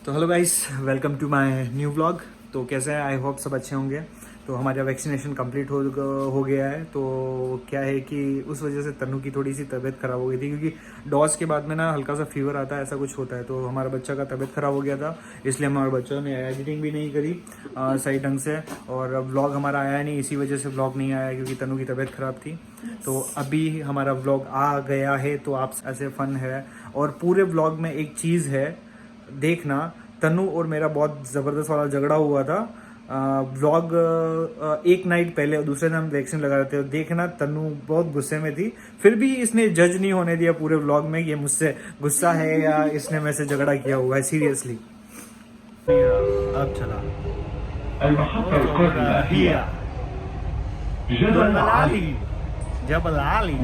तो hello guys, welcome to my new vlog. तो कैसे हैं? आई होप सब अच्छे होंगे। तो हमारा वैक्सीनेशन कंप्लीट हो गया है। तो क्या है कि उस वजह से तन्नू की थोड़ी सी तबीयत ख़राब हो गई थी, क्योंकि डोज के बाद में ना हल्का सा फीवर आता है, ऐसा कुछ होता है। तो हमारा बच्चा का तबीयत ख़राब हो गया था, इसलिए हमारे बच्चों ने एडिटिंग भी नहीं करी सही ढंग से, और व्लॉग हमारा आया नहीं। इसी वजह से व्लॉग नहीं आया, क्योंकि तन्नू की तबीयत ख़राब थी। तो अभी हमारा व्लॉग आ गया है, तो आप ऐसे फ़न है। और पूरे व्लॉग में एक चीज़ है, देखना, तन्नू और मेरा बहुत ज़बरदस्त वाला झगड़ा हुआ था। व्लॉग एक नाइट पहले, दूसरे दिन हम वैक्सीन लगा रहे थे। देखना, तन्नू बहुत गुस्से में थी, फिर भी इसने जज नहीं होने दिया पूरे व्लॉग में कि ये मुझसे गुस्सा है या इसने मेरे से झगड़ा किया हुआ है सीरियसली। अब चला जबल आली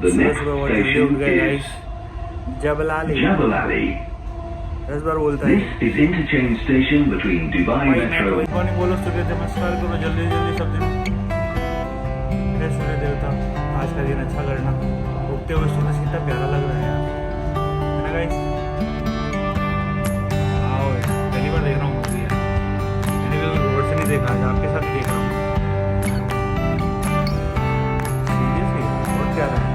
The next station is जबल आली। Jebel Ali. इस बार बोलता है This is interchange station between Dubai Metro. बोलो सूर्य नमस्कार करो जल्दी जल्दी सब दिन। हे सूर्य देवता, आज का दिन अच्छा करना। उगते हुए सूरज कितना प्यारा लग रहा है यार, है ना गाइस? आओ, पहली बार देख रहा हूँ मूवी यार, मैंने भी रोड से नहीं देखा, आज आपके साथ ही देख रहा हूँ। सीरियसली बहुत प्यारा है।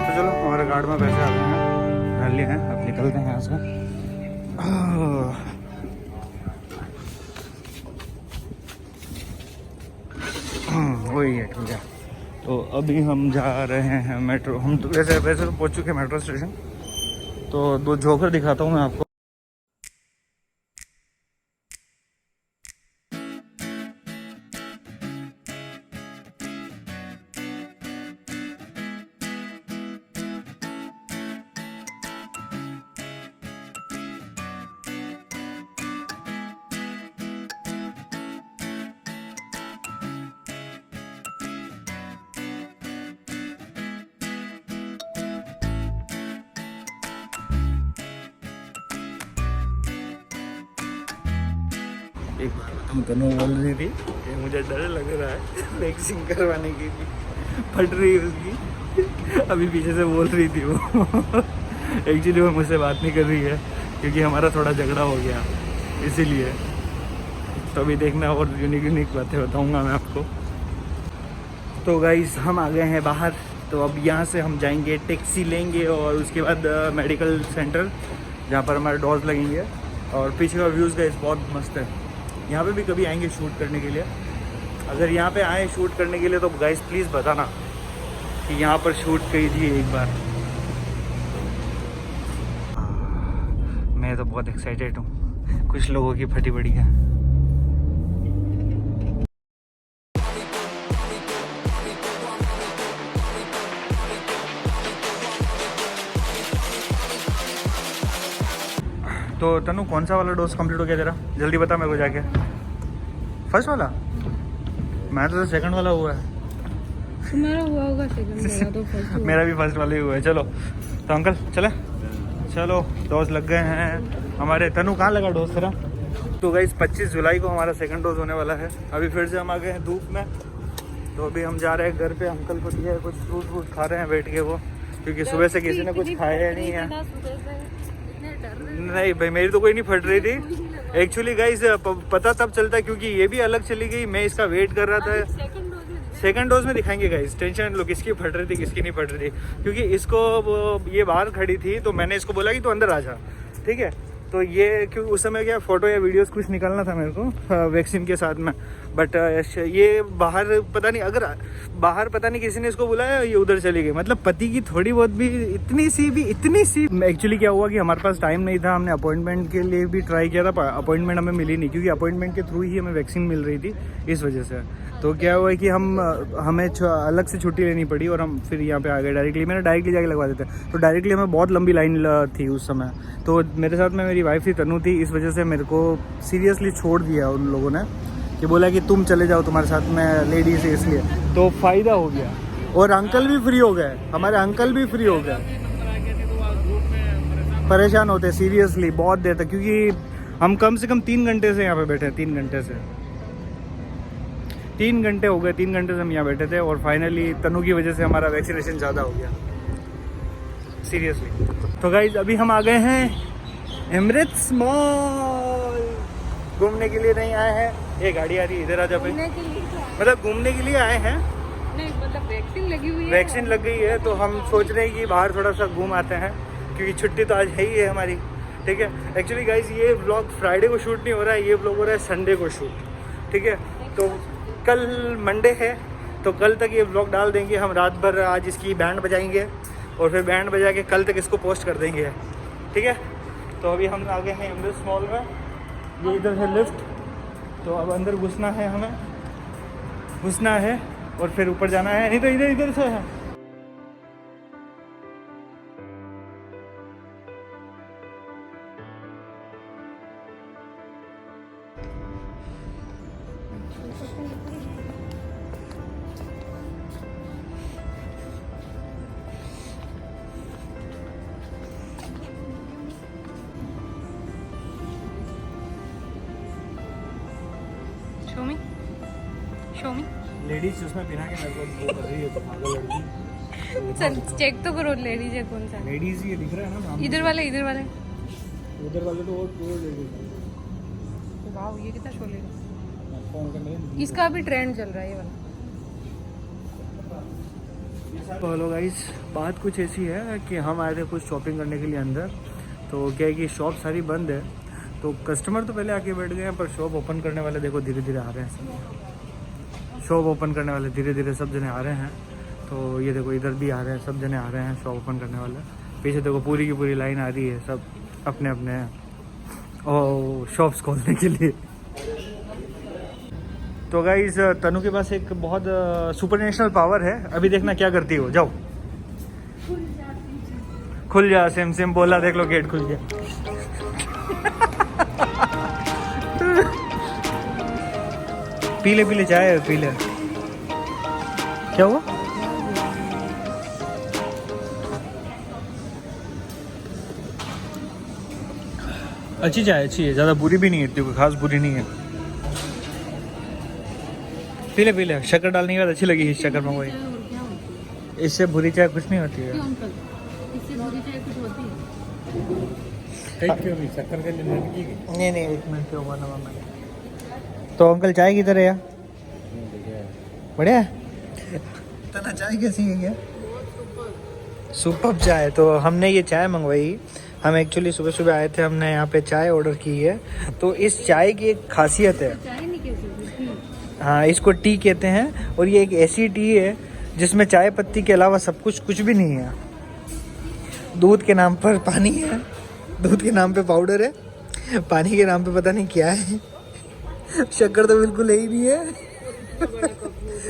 तो चलो, हमारे गार्ड में पैसे आ गए हैं, डाल लिए हैं, अब निकलते हैं यहाँ से। वही है, ठीक है। तो अभी हम जा रहे हैं मेट्रो। हम तो वैसे तो पहुँच चुके हैं मेट्रो स्टेशन। तो दो जोकर दिखाता हूँ मैं आपको। एक हम तनु बोल रही थी कि मुझे डर लग रहा है वैक्सीन करवाने की, फट रही है उसकी। अभी पीछे से बोल रही थी वो। एक्चुअली वो मुझसे बात नहीं कर रही है, क्योंकि हमारा थोड़ा झगड़ा हो गया, इसीलिए। तो अभी देखना, और यूनिक यूनिक बातें बताऊंगा मैं आपको। तो गाइस, हम आ गए हैं बाहर। तो अब यहाँ से हम जाएंगे, टैक्सी लेंगे, और उसके बाद मेडिकल सेंटर, जहाँ पर हमारे डोज लगेंगे। और पीछे का व्यूज़ गाइस बहुत मस्त है। यहाँ पे भी कभी आएंगे शूट करने के लिए। अगर यहाँ पे आए शूट करने के लिए तो गाइस प्लीज़ बताना कि यहाँ पर शूट कीजिए एक बार। मैं तो बहुत एक्साइटेड हूँ, कुछ लोगों की फटी पड़ी है। तो तनु, कौन सा वाला डोज कंप्लीट हो गया तेरा? जल्दी बता मेरे को जाके। फर्स्ट वाला? मैं तो सेकंड वाला हुआ है। तुम्हारा हुआ होगा सेकंड, मेरा तो फर्स्ट हुआ। मेरा भी फर्स्ट वाला ही हुआ है। चलो तो अंकल चले, चलो डोज लग गए हैं हमारे। तनु, कहाँ लगा डोज तेरा? तो गाइस 25 जुलाई को हमारा सेकंड डोज होने वाला है। अभी फिर से हम आ गए हैं धूप में। तो अभी हम जा रहे हैं घर पे। अंकल को दिया है, कुछ फ्रूट खा रहे हैं बैठ के वो, क्योंकि सुबह से किसी ने कुछ खाया नहीं है। नहीं भाई, मेरी तो कोई नहीं फट रही थी। एक्चुअली गाइस पता तब चलता है क्योंकि ये भी अलग चली गई, मैं इसका वेट कर रहा था। सेकंड डोज में दिखाएंगे गाइस, टेंशन लो, किसकी फट रही थी किसकी नहीं फट रही थी। क्योंकि इसको ये बाहर खड़ी थी, तो मैंने इसको बोला कि तू अंदर आ जा, ठीक है। तो ये क्योंकि उस समय क्या फ़ोटो या वीडियोस कुछ निकालना था मेरे को वैक्सीन के साथ में। बट ये बाहर पता नहीं, अगर बाहर पता नहीं किसी ने इसको बुलाया, ये उधर चली गई। मतलब पति की थोड़ी बहुत भी इतनी सी एक्चुअली क्या हुआ कि हमारे पास टाइम नहीं था। हमने अपॉइंटमेंट के लिए भी ट्राई किया था, अपॉइंटमेंट हमें मिली नहीं, क्योंकि अपॉइंटमेंट के थ्रू ही हमें वैक्सीन मिल रही थी, इस वजह से। तो क्या हुआ कि हमें अलग से छुट्टी लेनी पड़ी और हम फिर यहाँ पे आ गए डायरेक्टली। मैंने डायरेक्टली जाके लगवा देते, तो डायरेक्टली हमें बहुत लंबी लाइन थी उस समय। तो मेरे साथ में मेरी वाइफ थी तनु थी, इस वजह से मेरे को सीरियसली छोड़ दिया उन लोगों ने कि बोला कि तुम चले जाओ, तुम्हारे साथ में लेडीज है इसलिए, तो फ़ायदा हो गया। और अंकल भी फ्री हो गए, हमारे अंकल भी फ्री हो गए। परेशान होते सीरियसली बहुत देर तक, क्योंकि हम कम से कम 3 घंटे से यहाँ पे बैठे हैं। 3 घंटे से 3 घंटे हो गए, 3 घंटे से हम यहाँ बैठे थे। और फाइनली तनु की वजह से हमारा वैक्सीनेशन ज़्यादा हो गया सीरियसली। तो गाइज अभी हम आ गए हैं एमिरेट्स मॉल। घूमने के लिए नहीं आए हैं, ये गाड़ी आ रही है इधर आ जा भाई, मतलब घूमने के लिए आए हैं। नहीं मतलब वैक्सीन लगी हुई है, वैक्सीन लग गई है तो हम सोच रहे हैं कि बाहर थोड़ा सा घूम आते हैं, क्योंकि छुट्टी तो आज है ही है हमारी। ठीक है, एक्चुअली गाइज ये व्लॉग फ्राइडे को शूट नहीं हो रहा है, ये व्लॉग हो रहा है संडे को शूट। ठीक है, तो कल मंडे है तो कल तक ये व्लॉग डाल देंगे हम। रात भर आज इसकी बैंड बजाएंगे और फिर बैंड बजा के कल तक इसको पोस्ट कर देंगे। ठीक है, तो अभी हम आ गए हैं एमिरेट्स मॉल में। ये इधर है लिफ्ट, तो अब अंदर घुसना है, हमें घुसना है और फिर ऊपर जाना है। नहीं तो इधर इधर से है। शो मी लेडीज उसमें बिना के मेरे को वो कर रही है, तो पागल लड़की। सर चेक तो करो लेडीज है कौन सा। लेडीज ये दिख रहा है ना नाम। इधर वाले उधर वाले तो और लेडीज। वाह ये कितना शो ले फोन करने इसका अभी ट्रेंड चल रहा है ये वाला। तो हेलो गाइस, बात कुछ ऐसी है कि हम आए थे कुछ शॉपिंग करने के लिए अंदर। तो क्या है कि शॉप सारी बंद है, तो कस्टमर तो पहले आके बैठ गए हैं, पर शॉप ओपन करने वाले देखो धीरे धीरे आ रहे हैं सब। शॉप ओपन करने वाले धीरे धीरे सब जने आ रहे हैं। तो ये देखो इधर भी आ रहे हैं, सब जने आ रहे हैं शॉप ओपन करने वाले। पीछे देखो पूरी की पूरी लाइन आ रही है, सब अपने अपने शॉप्स खोलने के लिए। तो गाइस तनु के पास एक बहुत सुपरनेशनल पावर है, अभी देखना क्या करती हो। जाओ खुल जा, सेम सेम बोला, देख लो गेट खुल गया। पीले पीले चाय, पीले क्या हुआ? अच्छी चाय, अच्छी है, ज़्यादा बुरी भी नहीं है, इतनी कोई खास बुरी नहीं है। पीले पीले, शक्कर डालने के बाद अच्छी लगी शक्कर मंगवाई। इससे बुरी चाय कुछ नहीं होती है। इससे बुरी चाय कुछ होती है? शक्कर के लिए नहीं, एक मिनट क्यों बना मैंने। तो अंकल चाय की तरह है, बढ़िया तना चाय कैसी है क्या? सुपर चाय। तो हमने ये चाय मंगवाई। हम एक्चुअली सुबह सुबह आए थे, हमने यहाँ पे चाय ऑर्डर की है। तो इस चाय की एक खासियत है, चाय नहीं कैसी, हाँ इसको टी कहते हैं। और ये एक ऐसी टी है जिसमें चाय पत्ती के अलावा सब कुछ भी नहीं है। दूध के नाम पर पानी है, दूध के नाम पे पाउडर है, पानी के नाम पे पता नहीं क्या है, शक्कर तो बिल्कुल ही नहीं है।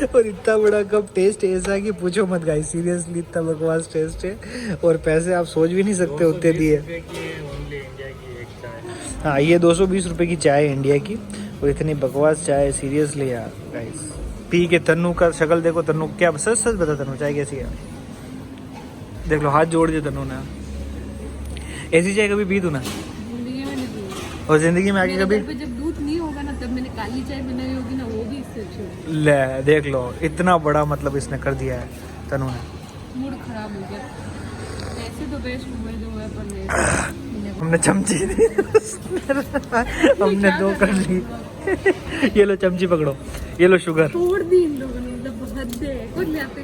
और इतना बड़ा कप, टेस्ट ऐसा कि पूछो मत गाइस, सीरियसली इतना बकवास टेस्ट है। और पैसे आप सोच भी नहीं सकते उतने दिए। हाँ ये 220 रुपये की चाय है इंडिया की, और इतनी बकवास चाय सीरियसली यार गाइस। पी के तन्नू का शक्ल देखो, तन्नू क्या सच सच बता, तन्नू चाय कैसी है देख लो, हाथ जोड़ दिया तन्नू ने। ऐसी चाय कभी पी तू ना? जिंदगी में नहीं पी। और जिंदगी में आगे मेरे कभी? घर पे जब दूध नहीं होगा ना, तब मैंने काली चाय बनाई होगी ना, वो भी इससे अच्छी होगी। ले देख लो, इतना बड़ा मतलब इसने कर दिया है तन्नू ने। मूड खराब हो गया। ऐसे तो बेस्ट हुए जो है, पर नहीं। हमने चमची दी। हमने 2 कर ली। ये लो चमची पकड़ो, ये लो शुगर। तोड़ दी इन लोगों ने, मतलब हद है। कुछ ले आते।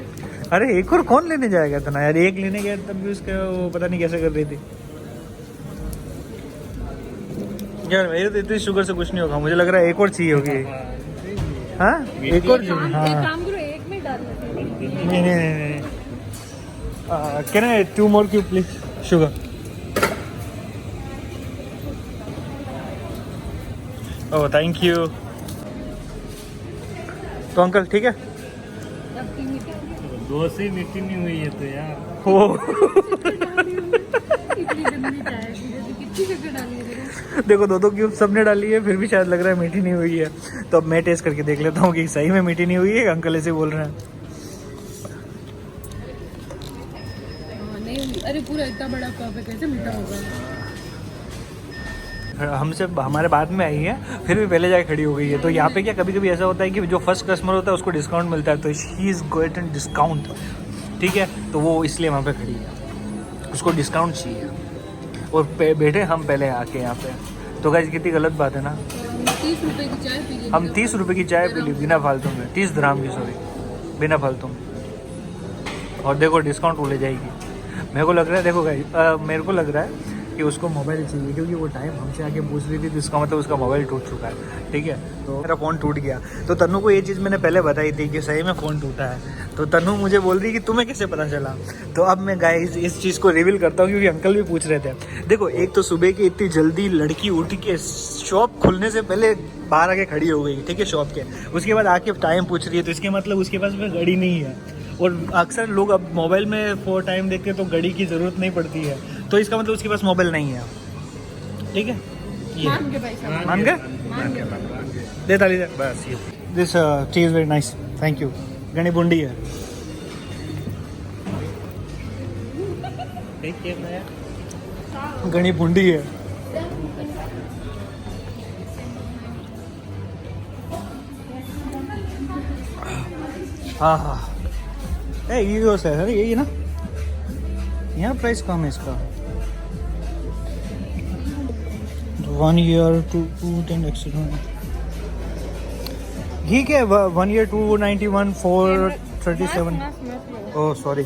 अरे एक और कौन लेने जाएगा इतना यार, एक लेने गया तब भी उसके वो पता नहीं कैसे कर रही थी यार। मेरे तो इतनी शुगर से कुछ नहीं होगा, मुझे लग रहा है एक और चाहिए होगी। हाँ एक और चाहिए। हाँ एक काम करो, एक में डाल दो। नहीं can I 2 more cube please sugar. Oh thank you. तो अंकल ठीक है, दोस्त ही मीठी नहीं हुई है तो यार। ओ इतनी भी चाय पी रही थी, कितनी शक्कर डाली है देखो। देखो 2-2 क्यूब सबने डाली है, फिर भी शायद लग रहा है मीठी नहीं हुई है। तो अब मैं टेस्ट करके देख लेता हूँ कि सही में मीठी नहीं हुई है, अंकल ऐसे बोल रहे हैं। हाँ, नहीं अरे पूरा इतना बड़ा कप है, कैसे मीठा होगा। हमसे हमारे बाद में आई है, फिर भी पहले जाके खड़ी हो गई है। तो यहाँ पे क्या कभी कभी ऐसा होता है कि जो फर्स्ट कस्टमर होता है उसको डिस्काउंट मिलता है, तो शी इज़ गोइंग डिस्काउंट, ठीक है। तो वो इसलिए वहाँ पे खड़ी है, उसको डिस्काउंट चाहिए। और बैठे हम पहले आके यहाँ पे। तो गाइस कितनी गलत बात है ना, 30 रुपए की चाय पी ली। हम 30 रुपये की चाय पी ली बिना फालतू में, 30 दिरहम की, सॉरी, बिना फालतू में। और देखो डिस्काउंट वो ले जाएगी। मेरे को लग रहा है, देखो गाइस मेरे को लग रहा है कि उसको मोबाइल चाहिए, क्योंकि वो टाइम हमसे आके पूछ रही थी, तो इसका मतलब उसका मोबाइल टूट चुका है, ठीक है। तो मेरा फ़ोन टूट गया। तो तन्नू को ये चीज़ मैंने पहले बताई थी कि सही में फ़ोन टूटा है। तो तन्नू मुझे बोल रही कि तुम्हें कैसे पता चला। तो अब मैं गाइस इस चीज़ को रिवील करता हूँ, क्योंकि अंकल भी पूछ रहे थे। देखो एक तो सुबह की इतनी जल्दी लड़की उठ के शॉप खुलने से पहले बाहर आके खड़ी हो गई, ठीक है, शॉप के। उसके बाद आके टाइम पूछ रही है, तो इसके मतलब उसके पास में घड़ी नहीं है। और अक्सर लोग अब मोबाइल में फॉर टाइम देखते हैं, तो घड़ी की ज़रूरत नहीं पड़ती है। तो इसका मतलब उसके पास मोबाइल नहीं है, ठीक है। ये मान के भाई साहब, मान गए, मान के। दे ताली दे, बस ये this T is very nice, thank you. गणी बुंडी है, गणी बुंडी है। हाँ हाँ, ये सर यही ना, यहाँ प्राइस कम है इसका। 1 year 210 एक्स्ट्रा, ठीक है। 1 year 291 437। ओह सॉरी,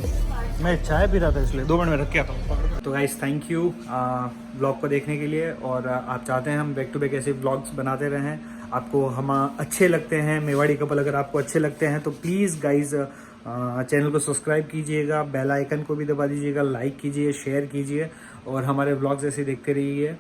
मैं चाय पी रहा था इसलिए 2 मिनट में रख के आता हूँ। तो गाइस थैंक यू ब्लॉग को देखने के लिए। और आप चाहते हैं हम बैक टू बैक ऐसे ब्लॉग्स बनाते रहें, आपको हम अच्छे लगते हैं, मेवाड़ी कपल अगर आपको अच्छे लगते हैं तो प्लीज़ गाइस चैनल को सब्सक्राइब कीजिएगा, बेल आइकन को भी दबा दीजिएगा, लाइक कीजिए, शेयर कीजिए, और हमारे ब्लॉग्स ऐसे देखते रहिए।